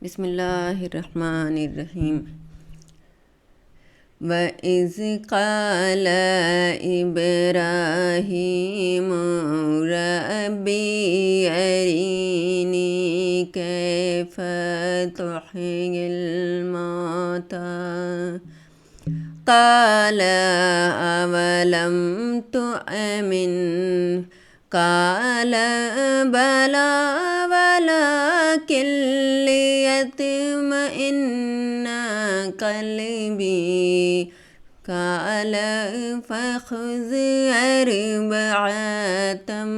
बिस्मिल्लाहिर्रहमानिर्रहीम। वइज़ क़ाल इब्राहीमु रब्बी अरीनी कैफ़ तुह्यिल मौता क़ाल अवलम तुअमिन क़ाल बला वलाकिन लियत्मइन्ना क़ल्बी क़ाल फ़ख़ुज़ अर्बअतम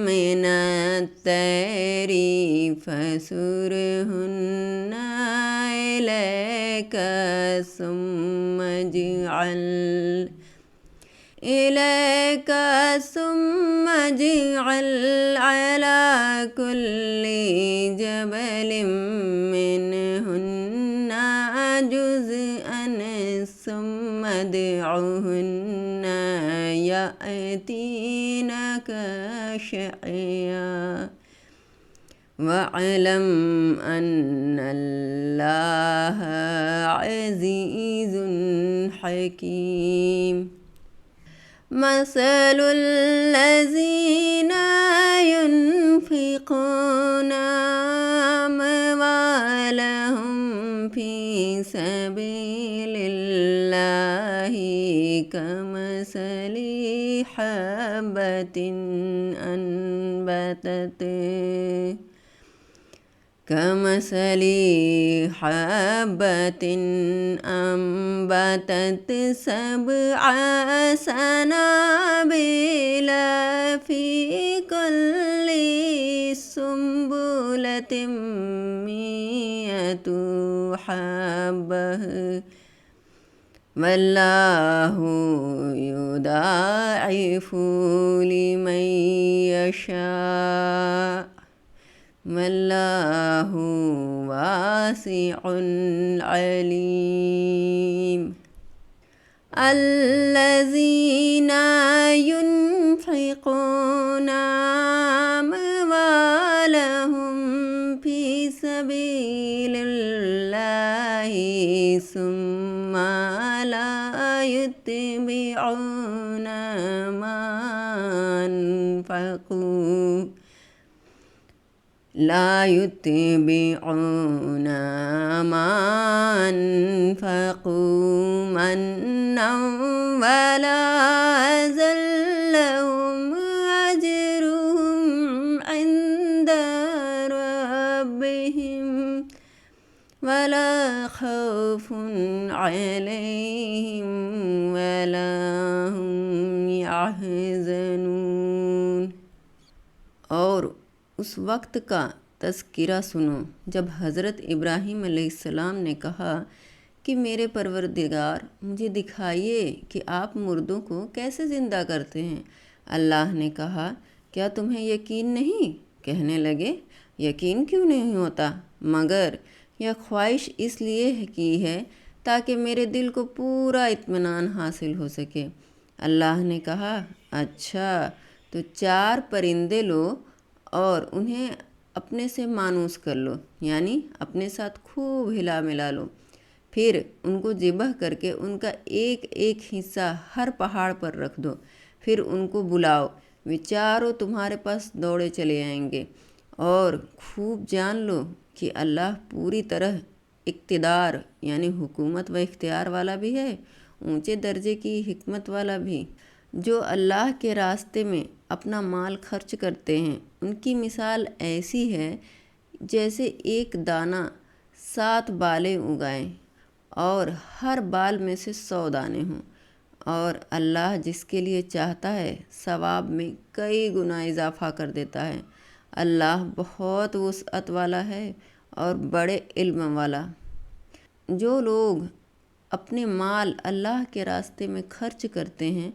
मिनत तैरी फ़सुरहुन्ना इलैका सुम्म इजअल अला कुल्ली जबलिन मिनहुन्ना जुज़अन सुम्म उदउहुन्ना यअतीनका शअया वअलम अन्नल्लाह अज़ीज़ुन हकीम। मसलुल लज़ीना युनफ़िक़ूना अम्वालहुम फ़ी सबीलिल्लाहि कमसली हब्बतिन अम्बतत सबअ सनाबिला फ़ी कुल्ली सुम्बुलतिन मिअतु हब्बह वल्लाहु युदाइफ़ु लिमन यशा वल्लाहु वासिउन अलीम। अल्लज़ीना युनफ़िक़ूना अम्वालहुम फ़ी सबीलिल्लाहि सुम्मा ला युत्बिऊना मा अनफ़क़ू मन्नन वला अज़ल लहुम अज्रुहुम इंद रब्बिहिम वला खौफ़ुन अलैहिम वला हुम यहज़नून। और उस वक्त का तज़किरा सुनो जब हज़रत इब्राहीम अलैहिस्सलाम ने कहा कि मेरे परवरदिगार, मुझे दिखाइए कि आप मुर्दों को कैसे ज़िंदा करते हैं। अल्लाह ने कहा, क्या तुम्हें यकीन नहीं? कहने लगे, यकीन क्यों नहीं होता, मगर यह ख्वाहिश इसलिए की है ताकि मेरे दिल को पूरा इत्मीनान हासिल हो सके। अल्लाह ने कहा, अच्छा तो 4 परिंदे लो और उन्हें अपने से मानूस कर लो, यानी अपने साथ खूब हिला मिला लो। फिर उनको ज़िबह करके उनका एक एक हिस्सा हर पहाड़ पर रख दो। फिर उनको बुलाओ, वे चारों तुम्हारे पास दौड़े चले आएंगे। और खूब जान लो कि अल्लाह पूरी तरह इक़्तिदार यानी हुकूमत व इख्तियार वाला भी है, ऊंचे दर्जे की हिकमत वाला भी। जो अल्लाह के रास्ते में अपना माल खर्च करते हैं, उनकी मिसाल ऐसी है जैसे एक दाना 7 बालें उगाएं और हर बाल में से 100 दाने हों। और अल्लाह जिसके लिए चाहता है सवाब में कई गुना इजाफ़ा कर देता है। अल्लाह बहुत वुसअत वाला है और बड़े इल्म वाला। जो लोग अपने माल अल्लाह के रास्ते में खर्च करते हैं,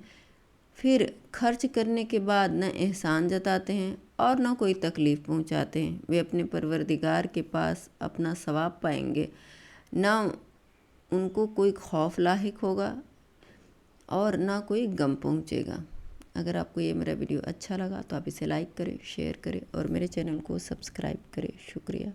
फिर खर्च करने के बाद न एहसान जताते हैं और न कोई तकलीफ़ पहुंचाते हैं, वे अपने परवरदिगार के पास अपना सवाब पाएंगे, न उनको कोई खौफ लाहिक होगा और ना कोई गम पहुंचेगा। अगर आपको ये मेरा वीडियो अच्छा लगा तो आप इसे लाइक करें, शेयर करें और मेरे चैनल को सब्सक्राइब करें। शुक्रिया।